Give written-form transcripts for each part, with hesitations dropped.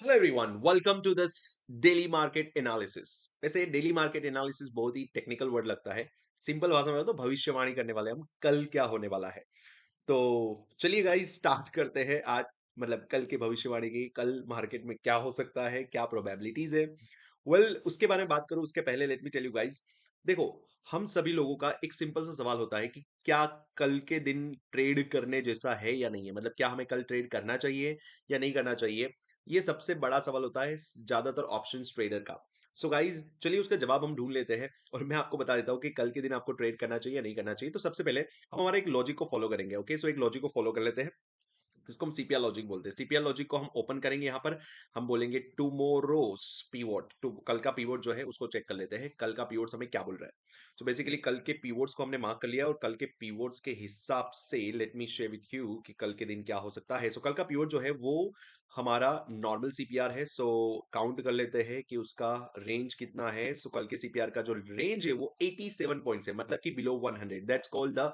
Hello everyone, welcome to this daily market analysis. वैसे daily market analysis बहुत ही technical word लगता है। सिंपल भाषा में तो भविष्यवाणी करने वाले हम कल क्या होने वाला है। तो चलिए गाइस स्टार्ट करते हैं आज। मतलब कल के भविष्यवाणी की, कल मार्केट में क्या हो सकता है, क्या प्रोबेबिलिटीज है। उसके बारे में बात करूं उसके पहले let me tell you guys. देखो, हम सभी लोगों का एक सिंपल सा सवाल होता है कि क्या कल के दिन ट्रेड करने जैसा है या नहीं है। मतलब क्या हमें कल ट्रेड करना चाहिए या नहीं करना चाहिए। ये सबसे बड़ा सवाल होता है ज्यादातर ऑप्शंस ट्रेडर का। सो गाइज चलिए उसका जवाब हम ढूंढ लेते हैं और मैं आपको बता देता हूँ कि कल के दिन आपको ट्रेड करना चाहिए या नहीं करना चाहिए। तो सबसे पहले हम हमारे एक लॉजिक को फॉलो करेंगे। ओके, सो एक लॉजिक को फॉलो कर लेते हैं। इसको हम सीपीआर लॉजिक बोलते हैं। सीपीआर लॉजिक को हम ओपन करेंगे यहाँ पर। हम बोलेंगे टुमोरोस पीवोट, टू कल का पीवोट जो है उसको चेक कर लेते हैं। कल का पीवोट्स हमें क्या बोल रहा है। तो बेसिकली कल के पीवोट्स को हमने मार्क कर लिया और कल के पीवोट्स के हिसाब से let me share with you कि कल के दिन क्या हो सकता है। सो कल का पीवोट जो है वो हमारा नॉर्मल सीपीआर है। सो काउंट कर लेते हैं कि उसका रेंज कितना है। सो कल के सीपीआर का जो रेंज है वो 87 पॉइंट्स है, मतलब कि below 100। That's called the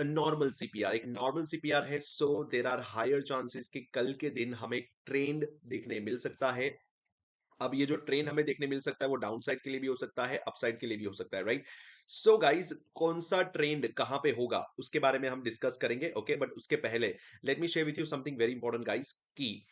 normal CPR. एक नॉर्मल सीपीआर है। सो देर आर हायर चांसेस कि कल के दिन हमें ट्रेंड देखने मिल सकता है। अब ये जो ट्रेंड हमें देखने मिल सकता है वो डाउन साइड के लिए भी हो सकता है, अपसाइड के लिए भी हो सकता है, राइट। सो गाइज कौन सा ट्रेंड कहां पे होगा उसके बारे में हम डिस्कस करेंगे। ओके, बट उसके पहले let me share with you something very important guys की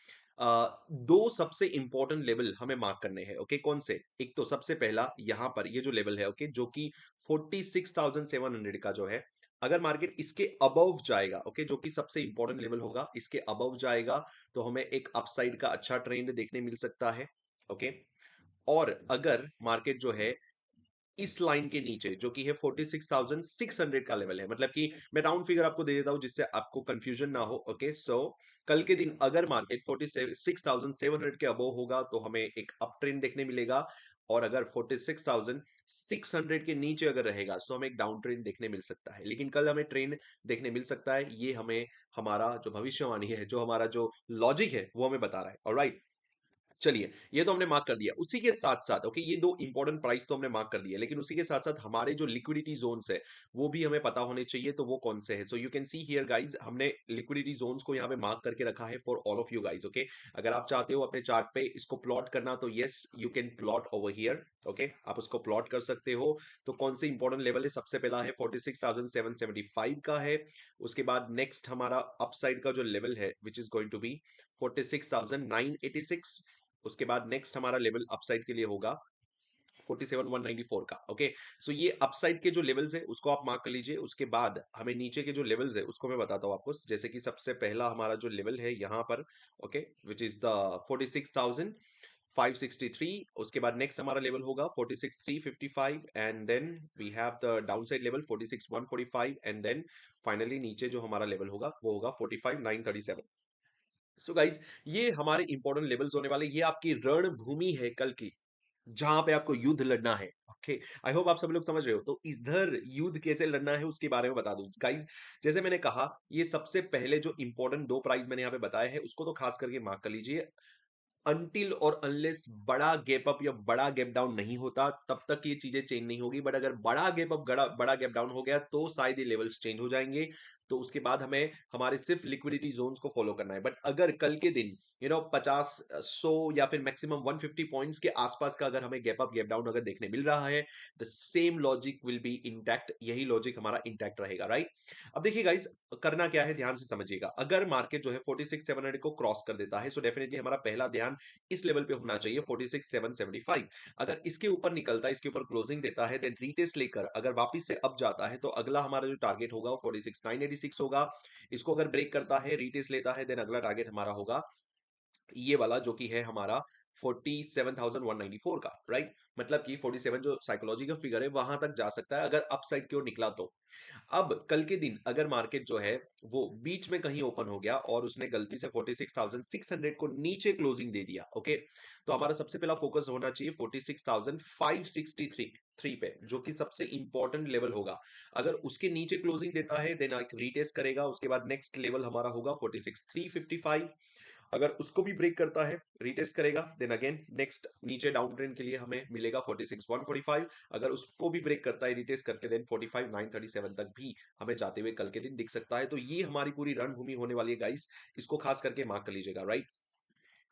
दो सबसे इंपॉर्टेंट लेवल हमें मार्क करने हैं। ओके, कौन से? एक तो सबसे पहला यहां पर ये जो लेवल है, ओके, जो कि 46,700 का जो है, अगर मार्केट इसके अबव जाएगा, ओके, जो कि सबसे इंपॉर्टेंट लेवल होगा, इसके अबव जाएगा तो हमें एक अपसाइड का अच्छा ट्रेंड देखने मिल सकता है। ओके, और अगर मार्केट जो है इस लाइन के नीचे जो कि है 46,600 का लेवल है, मतलब कि मैं राउंड फिगर आपको दे देता हूं जिससे आपको कंफ्यूजन ना हो। ओके, सो कल के दिन अगर मार्केट 46,700 के अबव होगा तो हमें एक अप ट्रेंड देखने मिलेगा। और अगर 46,600 के नीचे अगर रहेगा तो हमें एक डाउन ट्रेंड देखने मिल सकता है। लेकिन कल हमें ट्रेंड देखने मिल सकता है, ये हमें हमारा जो भविष्यवाणी है, जो हमारा जो लॉजिक है वो हमें बता रहा है। ऑलराइट, चलिए ये तो हमने मार्क कर दिया। उसी के साथ साथ ओके, ये दो इंपॉर्टेंट प्राइस तो हमने मार्क कर दिया, लेकिन उसी के साथ साथ हमारे जो लिक्विडिटी जोन्स है वो भी हमें पता होने चाहिए। तो वो कौन से है? So you can see here guys, हमने लिक्विडिटी जोन्स को यहाँ पे मार्क करके रखा है for all of you guys. Okay, अगर आप चाहते हो अपने चार्ट पे इसको प्लॉट करना तो yes you can plot over here. Okay, आप उसको प्लॉट कर सकते हो। तो कौन से इंपॉर्टेंट लेवल है? सबसे पहला है 46,775 का है। उसके बाद नेक्स्ट हमारा अपसाइड का जो लेवल है which is going to be 46,986। उसके बाद नेक्स्ट हमारा लेवल अपसाइड के लिए होगा 47,194 का। ओके, सो ये अपसाइड के जो लेवल्स है उसको आप मार्क कर लीजिए। उसके बाद हमें नीचे के जो लेवल्स है उसको मैं बताता हूं आपको। जैसे कि सबसे पहला हमारा जो लेवल है यहाँ पर, ओके, विच इज द 46,563। उसके बाद नेक्स्ट हमारा लेवल होगा 46,355 and then we have the downside level 46,145 and then finally नीचे जो हमारा लेवल होगा वो होगा 45,937। सो गाइज ये हमारे इंपॉर्टेंट लेवल्स होने वाले, ये आपकी रणभूमि है कल की, जहां पे आपको युद्ध लड़ना है। ओके, आई होप आप सब लोग समझ रहे हो। तो इधर युद्ध कैसे लड़ना है उसके बारे में बता दूं गाइज। जैसे मैंने कहा, ये सबसे पहले जो इंपॉर्टेंट दो प्राइस मैंने यहाँ पे बताए हैं उसको तो खास करके मार्क कर लीजिए। अनटिल और अनलेस बड़ा गैप अप या बड़ा गैप डाउन नहीं होता तब तक ये चीजें चेंज नहीं होगी। बट अगर बड़ा गैप अप बड़ा गैप डाउन हो गया तो शायद ये लेवल्स चेंज हो जाएंगे। तो उसके बाद हमें हमारे सिर्फ लिक्विडिटी जोन्स को फॉलो करना है। बट अगर कल के दिन 50, 100 या फिर मैक्सिमम 150 पॉइंट्स के आसपास का अगर हमें गैप अप गैप डाउन अगर देखने मिल रहा है, the same logic will be intact. यही लॉजिक हमारा इंटैक्ट रहेगा, राइट। अब देखिए गाइस, करना क्या है ध्यान से समझिएगा। अगर मार्केट जो है 46,700 को क्रॉस कर देता है, सो डेफिनेटली हमारा पहला ध्यान इस लेवल पे होना चाहिए 46,775। अगर इसके ऊपर निकलता है, इसके ऊपर क्लोजिंग देता है, देन रीटेस्ट लेकर अगर वापस से अप जाता है तो अगला हमारा जो टारगेट होगा वो 46,986 होगा। इसको अगर ब्रेक करता है, रीटेस्ट लेता है, देन अगला टारगेट हमारा होगा ये वाला जो कि है हमारा 47,194 का, राइट। मतलब कि 47 जो साइकोलॉजी का फिगर है वहां तक जा सकता है अगर अपसाइड की ओर निकला तो। अब कल के दिन अगर मार्केट जो है वो बीच में कहीं ओपन हो गया और उसने गलती से 46,600 को नीचे क्लोजिंग दे दिया, ओके, तो हमारा सबसे पहला फोकस होना चाहिए 46,563 थ्री पे, जो कि सबसे इंपॉर्टेंट लेवल होगा। अगर उसके नीचे क्लोजिंग देता है देन एक रीटेस्ट करेगा। उसके बाद नेक्स्ट लेवल हमारा होगा 46,355। अगर उसको भी ब्रेक करता है, रीटेस्ट करेगा, देन अगेन नेक्स्ट नीचे डाउन ट्रेंड के लिए हमें मिलेगा 46,145। अगर उसको भी ब्रेक करता है रीटेस्ट करके, देन 45,937 तक भी हमें जाते हुए कल के दिन दिख सकता है। तो ये हमारी पूरी रणभूमि होने वाली है गाइस, इसको खास करके मार्क कर लीजिएगा, राइट।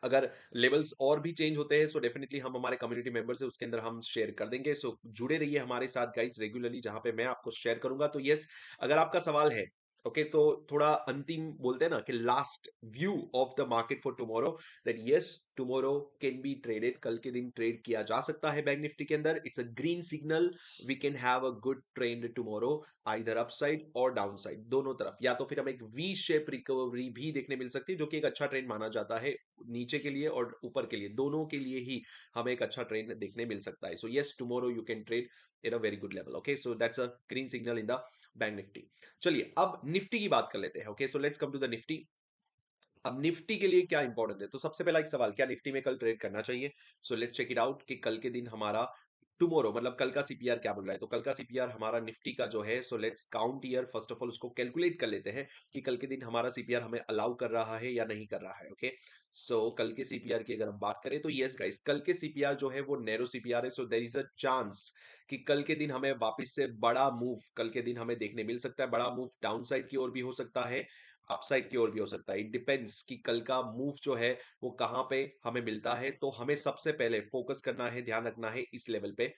अगर लेवल्स और भी चेंज होते हैं, सो डेफिनेटली हम हमारे कम्युनिटी मेंबर से उसके अंदर हम शेयर कर देंगे। सो जुड़े रहिए हमारे साथ गाइस रेगुलरली, जहां पे मैं आपको शेयर करूंगा। तो यस, अगर आपका सवाल है, ओके, तो थोड़ा अंतिम बोलते हैं ना कि last view of the market for tomorrow, that yes, tomorrow can be traded, कल के दिन ट्रेड किया जा सकता है बैंक निफ्टी के अंदर। It's a green signal, we can have a good trend tomorrow, either upside or downside, दोनों तरफ। या तो फिर हमें एक वी शेप रिकवरी भी देखने मिल सकती है, जो कि एक अच्छा ट्रेंड माना जाता है, नीचे के लिए और ऊपर के लिए, दोनों के लिए ही हमें एक अच्छा ट्रेंड देखने मिल सकता है। So yes, tomorrow you can trade in a very good level. Okay, so that's a green signal in the bank Nifty. चलिए अब निफ्टी की बात कर लेते हैं। Okay, so let's come to the Nifty. अब निफ्टी के लिए क्या इंपॉर्टेंट है, तो सबसे पहला एक सवाल, क्या निफ्टी में कल ट्रेड करना चाहिए? So let's check it out कि कल के दिन हमारा टुमारो मतलब कल का सीपीआर क्या बोल रहा है। तो कल का सीपीआर हमारा निफ्टी का जो है, so let's count year, first of all उसको कैलकुलेट कर लेते हैं कि कल के दिन हमारा सीपीआर हमें अलाउ कर रहा है या नहीं कर रहा है। ओके, सो कल के सीपीआर की अगर हम बात करें तो यस गाइस, कल के सीपीआर जो है वो नैरो सीपीआर है। So there is a chance कि कल के दिन हमें वापस से बड़ा मूव कल के दिन हमें देखने मिल सकता है। बड़ा मूव डाउन साइड की ओर भी हो सकता है, अपसाइड की ओर भी हो सकता है। इट डिपेंड्स कि कल का मूव जो है वो कहां पे हमें मिलता है। तो हमें सबसे पहले फोकस करना है, ध्यान रखना है इस लेवल पे,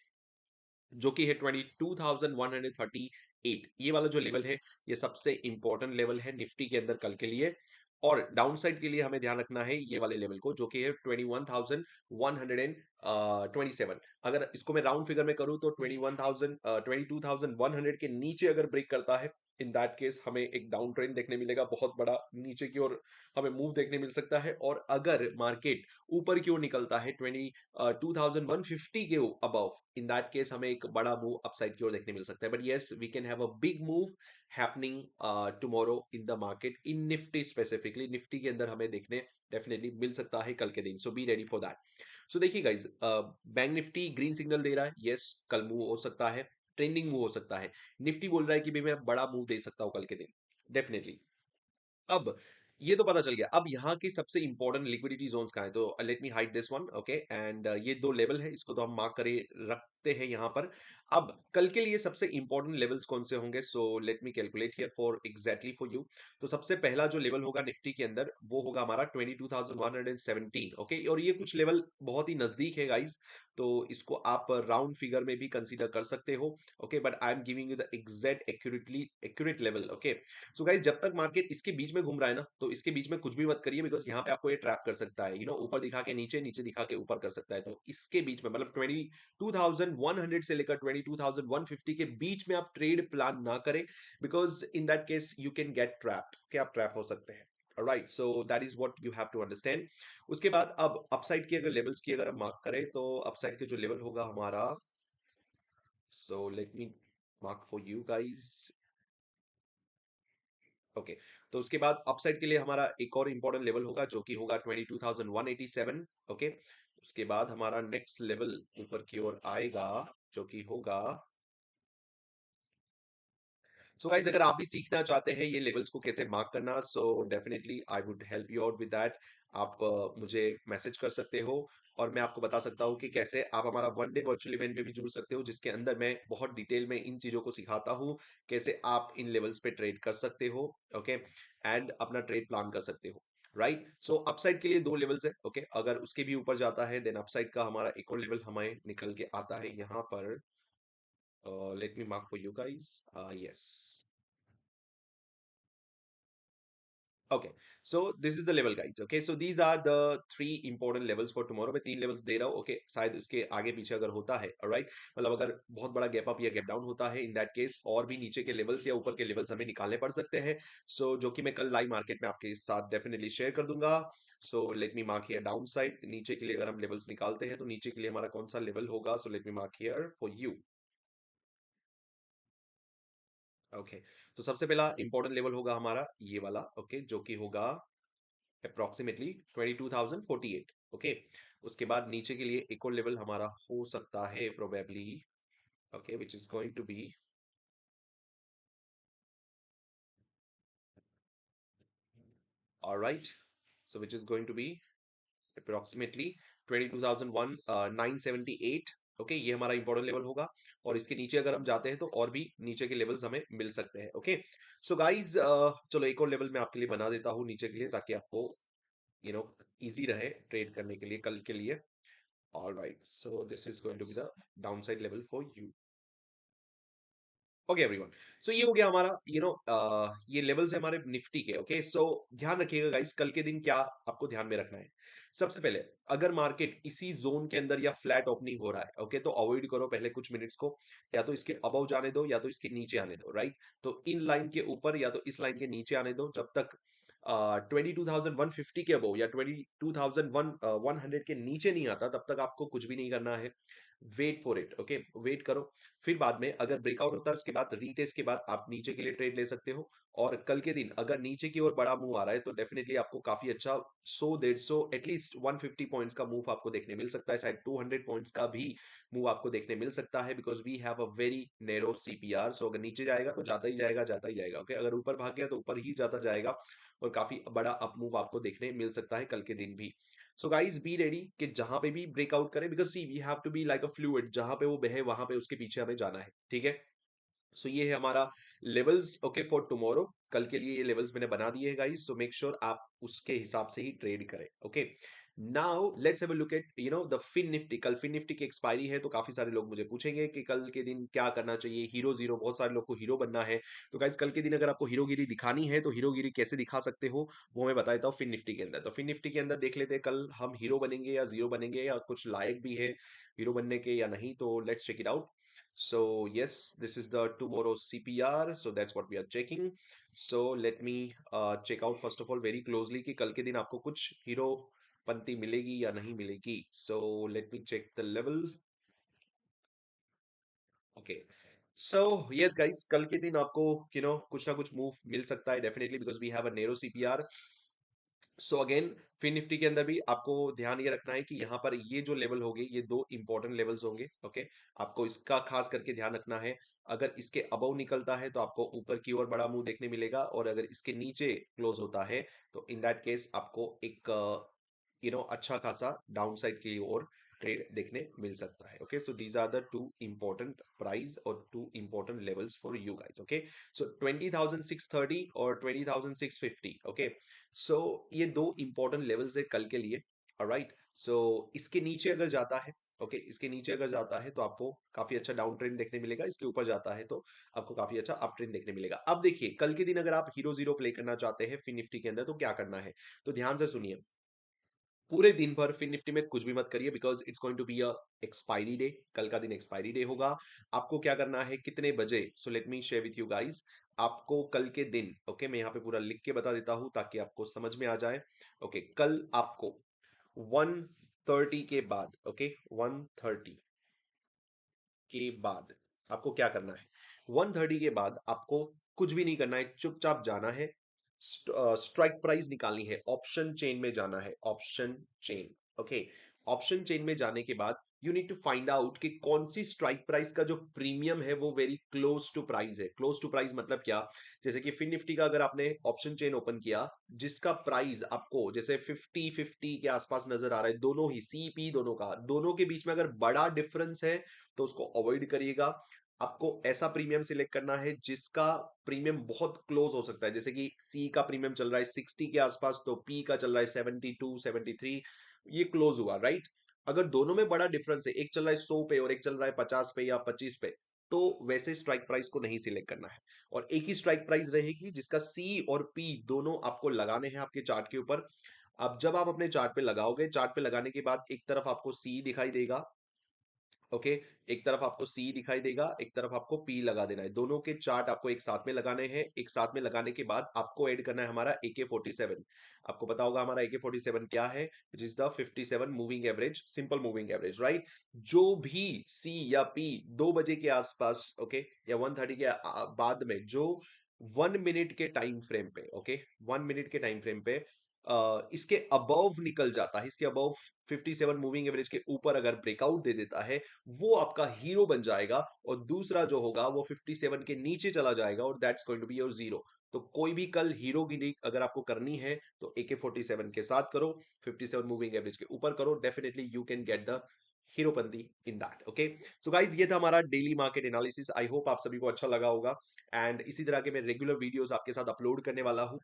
जो कि है 22,138। ये वाला जो लेवल है, ये सबसे इंपॉर्टेंट लेवल है निफ्टी के अंदर कल के लिए। और डाउन साइड के लिए हमें ध्यान रखना है ये वाले लेवल को, जो कि है 21,127। अगर इसको मैं राउंड फिगर में करूं तो 22,100 के नीचे अगर ब्रेक करता है, इन दैट केस हमें एक डाउन ट्रेंड देखने मिलेगा, बहुत बड़ा नीचे की ओर हमें मूव देखने मिल सकता है। और अगर मार्केट ऊपर की ओर निकलता है 2150 के अबव, इन दैट केस हमें एक बड़ा मूव अपसाइड की ओर देखने मिल सकता है। But yes, we can have a big move happening tomorrow in the market, in Nifty specifically. Nifty के अंदर हमें देखने डेफिनेटली मिल सकता है कल के दिन, so be ready for that. So देखिए guys, bank nifty green signal दे रहा है, यस, कल मूव हो सकता है, ट्रेंडिंग मूव हो सकता है। निफ्टी बोल रहा है कि भाई मैं बड़ा मूव दे सकता हूं कल के दिन, डेफिनेटली। अब ये तो पता चल गया, अब यहाँ की सबसे इंपॉर्टेंट लिक्विडिटी जोन्स कहाँ है, तो let me hide this one. Okay, and ये दो लेवल है, इसको तो हम मार्क करे रखते हैं यहाँ पर। अब कल के लिए सबसे इंपॉर्टेंट लेवल्स कौन से होंगे, so let me calculate here for exactly for you. तो सबसे पहला जो लेवल होगा निफ्टी के अंदर, वो होगा हमारा 22,117। ओके, और ये कुछ लेवल बहुत ही नजदीक है गाइज, तो इसको आप राउंड फिगर में भी कंसीडर कर सकते हो। Okay, but I am giving you the exact accurate level. Okay, so guys, जब तक मार्केट इसके बीच में घूम रहा है ना, तो इसके बीच में कुछ भी मत करिए, बिकॉज यहाँ पे आपको ये ट्रैप कर सकता है, ऊपर दिखा के नीचे, नीचे दिखा के ऊपर कर सकता है। तो इसके बीच में मतलब 22,100 से लेकर 22,150 के बीच में आप ट्रेड प्लान ना करें, because in that case you can get trapped, कि आप ट्रैप हो सकते हैं। Right, so that is what you have to understand. उसके बाद अब अपसाइड की अगर लेवल्स की अगर हम मार्क करें, तो अपसाइड के जो लेवल होगा हमारा, so let me mark for you guys. Okay, तो उसके बाद अपसाइड के लिए हमारा एक और इंपॉर्टेंट लेवल होगा, जो कि होगा 22,187। ओके, उसके बाद हमारा नेक्स्ट लेवल ऊपर की ओर आएगा, जो कि होगा, सो गाइस, अगर आप भी सीखना चाहते हैं ये लेवल्स को कैसे मार्क करना, so definitely I would help you out with that. आप मुझे मैसेज कर सकते हो, और मैं आपको बता सकता हूँ कि कैसे आप हमारा वन डे वर्चुअल इवेंट में भी जुड़ सकते हो, जिसके अंदर मैं बहुत डिटेल में इन चीजों को सिखाता हूँ, कैसे आप इन लेवल्स पे ट्रेड कर सकते हो। ओके, एंड अपना ट्रेड प्लान कर सकते हो। राइट, सो अपसाइड के लिए दो लेवल्स है। ओके, अगर उसके भी ऊपर जाता है, देन अपसाइड का हमारा एक और लेवल हमें निकल के आता है यहाँ पर। Let me mark for you guys. Yes, Okay, so this is the level guys. Okay, so these are the three important levels for tomorrow. मैं तीन levels दे रहा हूँ. Okay, शायद इसके आगे पीछे अगर होता है, alright, मतलब अगर बहुत बड़ा गैप अप या गैप डाउन होता है, in that case और भी नीचे के लेवल्स या ऊपर के लेवल्स हमें निकालने पड़ सकते हैं। So जो कि मैं कल लाइव मार्केट में आपके साथ डेफिनेटली शेयर कर दूंगा। So let me mark here down side, नीचे के लिए अगर हम लेवल्स निकालते हैं, तो नीचे के लिए हमारा कौन सा लेवल होगा, so let me mark here for you. Okay, तो सबसे पहला इंपॉर्टेंट लेवल होगा हमारा ये वाला। ओके, जो कि होगा अप्रोक्सीमेटली 22,048। ओके, उसके बाद नीचे के लिए एक और लेवल हमारा हो सकता है probably, okay, which is going to be, alright, so which is going to be approximately 22,978। ओके, ये हमारा इंपॉर्टेंट लेवल होगा, और इसके नीचे अगर हम जाते हैं तो और भी नीचे के लेवल्स हमें मिल सकते हैं। ओके, सो गाइज, चलो एक और लेवल मैं आपके लिए बना देता हूँ नीचे के लिए, ताकि आपको इजी रहे ट्रेड करने के लिए कल के लिए। Alright, so this is going to be the downside level for you. Okay everyone, so ये हो गया हमारा ये लेवल्स है हमारे निफ्टी के। ओके, सो ध्यान रखिएगा गाइस, कल के दिन क्या आपको ध्यान में रखना है। सबसे पहले, अगर मार्केट इसी जोन के अंदर या फ्लैट ओपनिंग हो रहा है, ओके, तो अवॉइड करो पहले कुछ मिनट्स को। या तो इसके अबव जाने दो या तो इसके नीचे आने दो, राइट। तो इन लाइन के ऊपर या तो इस लाइन के नीचे आने दो। जब तक 22,150 के अबव या 22,100 के नीचे नहीं आता, तब तक आपको कुछ भी नहीं करना है। Wait for it, okay, wait करो। फिर बाद में अगर ब्रेकआउट होता है, उसके बाद रीटेस्ट के बाद आप नीचे के लिए ट्रेड ले सकते हो। और कल के दिन अगर नीचे की ओर बड़ा मूव आ रहा है, तो डेफिनेटली आपको काफी अच्छा 100 150 एटलीस्ट 150 पॉइंट्स का मूव आपको देखने मिल सकता है। शायद 200 पॉइंट्स का भी मूव आपको देखने मिल सकता है, because we have a very narrow CPR. So अगर नीचे जाएगा तो जाता ही जाएगा, जाता ही जाएगा। ओके, अगर ऊपर भाग गया तो ऊपर ही जाता जाएगा। और काफी बड़ा अप मूव आपको देखने मिल सकता है कल के दिन भी। सो गाइस, बी रेडी कि जहां पे भी ब्रेकआउट करे, because see we have to be like a fluid, जहां पे वो बहे वहां पे उसके पीछे हमें जाना है, ठीक है। सो ये है हमारा लेवल्स, ओके, फॉर टुमारो। कल के लिए ये लेवल्स मैंने बना दिए हैं गाइस, सो मेक श्योर आप उसके हिसाब से ही ट्रेड करें। Okay, now let's have a look at the Fin Nifty. कल फिन निफ्टी की एक्सपायरी है, तो काफी सारे लोग मुझे पूछेंगे कि कल के दिन क्या करना चाहिए। हीरो जीरो, बहुत सारे लोग को हीरो बनना है। तो गाइस, कल के दिन अगर आपको हीरोगिरी दिखानी है, तो हीरोगिरी कैसे दिखा सकते हो वो मैं बता देता हूँ फिन निफ्टी के अंदर। तो फिन निफ्टी के अंदर देख लेते हैं कल हम हीरो बनेंगे या जीरो बनेंगे, या कुछ लायक भी है हीरो बनने के या नहीं। तो let's check it out. So yes, this is the tomorrow CPR. So that's what we are checking. So let me check out first of all very closely कि कल के दिन आपको कुछ हीरो पंती मिलेगी या नहीं मिलेगी। So let me check the level. Okay. So yes guys, कल के दिन आपको कुछ ना कुछ मूव मिल सकता है definitely, because we have a narrow CPR. So again, Fin Nifty के अंदर भी आपको ध्यान ये रखना है कि यहाँ पर ये जो लेवल होंगे, ये दो इंपॉर्टेंट लेवल्स होंगे। ओके, आपको इसका खास करके ध्यान रखना है। अगर इसके अबव निकलता है तो आपको ऊपर की ओर बड़ा मुंह देखने मिलेगा, और अगर इसके नीचे क्लोज होता है तो इन दैट केस आपको एक अच्छा खासा डाउन साइड की ओर ट्रेड देखने मिल सकता है। Okay, so these are the two important price और two important levels for you guys. Okay, so 20,630 और 20,650। ओके, सो ये दो इंपॉर्टेंट लेवल्स है कल के लिए। ऑलराइट, सो इसके नीचे अगर जाता है, ओके, इसके नीचे अगर जाता है तो आपको काफी अच्छा डाउन ट्रेंड देखने मिलेगा। इसके ऊपर जाता है तो आपको काफी अच्छा अप ट्रेंड देखने मिलेगा। अब देखिए, कल के दिन अगर आप हीरो जीरो प्ले करना चाहते हैं फिन निफ्टी के अंदर, तो क्या करना है, तो ध्यान से सुनिए। पूरे दिन भर फिन निफ्टी में कुछ भी मत करिए, because it's going to be a expiry day. कल का दिन एक्सपायरी डे होगा। आपको क्या करना है, कितने बजे, so let me share with you guys. आपको कल के दिन, ओके, मैं यहाँ पे पूरा लिख के बता देता हूँ ताकि आपको समझ में आ जाए। ओके, कल आपको 1:30 के बाद, ओके, 1:30 के बाद आपको क्या करना है। 1:30 के बाद आपको कुछ भी नहीं करना है, चुपचाप जाना है। स्ट्राइक प्राइस निकालनी है, ऑप्शन चेन में जाना है, option chain. Okay, option chain में जाने के बाद you need to find out कि कौन सी स्ट्राइक प्राइस का जो प्रीमियम है वो वेरी क्लोज टू प्राइस है। क्लोज टू प्राइस मतलब क्या, जैसे कि फिन निफ्टी का अगर आपने ऑप्शन चेन ओपन किया, जिसका प्राइस आपको जैसे 50-50 के आसपास नजर आ रहा है, दोनों ही सीपी, दोनों का, दोनों के बीच में अगर बड़ा डिफरेंस है तो उसको अवॉइड करिएगा। आपको ऐसा प्रीमियम सिलेक्ट करना है जिसका प्रीमियम बहुत क्लोज हो सकता है। जैसे कि सी का प्रीमियम चल रहा है 60 के आसपास, तो पी का चल रहा है 72 73, ये क्लोज हुआ, राइट। अगर दोनों में बड़ा डिफरेंस है, एक चल रहा है 100 पे और एक चल रहा है 50 पे या 25 पे, तो वैसे स्ट्राइक प्राइस को नहीं सिलेक्ट करना है। और एक ही स्ट्राइक प्राइस रहेगी जिसका सी और पी दोनों आपको लगाने हैं आपके चार्ट के ऊपर। अब जब आप अपने चार्ट पे लगाओगे, चार्ट पे लगाने के बाद एक तरफ आपको सी दिखाई देगा, ओके, एक तरफ आपको सी दिखाई देगा, एक तरफ आपको पी लगा देना है। दोनों के चार्ट आपको एक साथ में लगाने हैं। एक साथ में लगाने के बाद आपको ऐड करना है हमारा AK47। आपको पता होगा हमारा AK47 क्या है, which is the 57 moving average, simple moving average, right. जो भी सी या पी 2 बजे के आसपास, ओके, या 1:30 के बाद में जो 1 मिनट के टाइम फ्रेम पे, ओके, 1 मिनट के टाइम फ्रेम पे इसके अबव निकल जाता है, इसके अबव 57 मूविंग एवरेज के ऊपर अगर ब्रेकआउट दे देता है, वो आपका हीरो बन जाएगा। और दूसरा जो होगा वो 57 के नीचे चला जाएगा, और that's going to be your zero. तो कोई भी कल हीरोगिरी अगर आपको करनी है तो AK47 के साथ करो, 57 मूविंग एवरेज के ऊपर करो, definitely you can get the Heropanti in that. Okay, so guys, ये था हमारा daily market analysis. I hope आप सभी को अच्छा लगा होगा। एंड इसी तरह के मैं रेगुलर वीडियोस आपके साथ अपलोड करने वाला हूँ।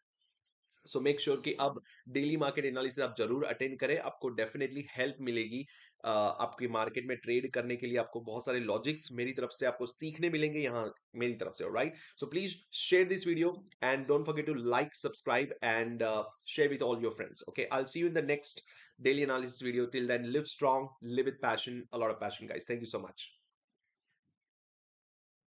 सो मेक श्योर कि अब डेली मार्केट एनालिसिस आप जरूर अटेंड करें, आपको डेफिनेटली हेल्प मिलेगी। आपके मार्केट में ट्रेड करने के लिए आपको बहुत सारे लॉजिक्स मेरी तरफ से आपको सीखने मिलेंगे यहाँ मेरी तरफ से, right? So please share this video and don't forget to like, subscribe and share with all your friends. Okay, I will see you in the next daily analysis video. Till then, live strong, live with passion, a lot of passion, guys. Thank you so much.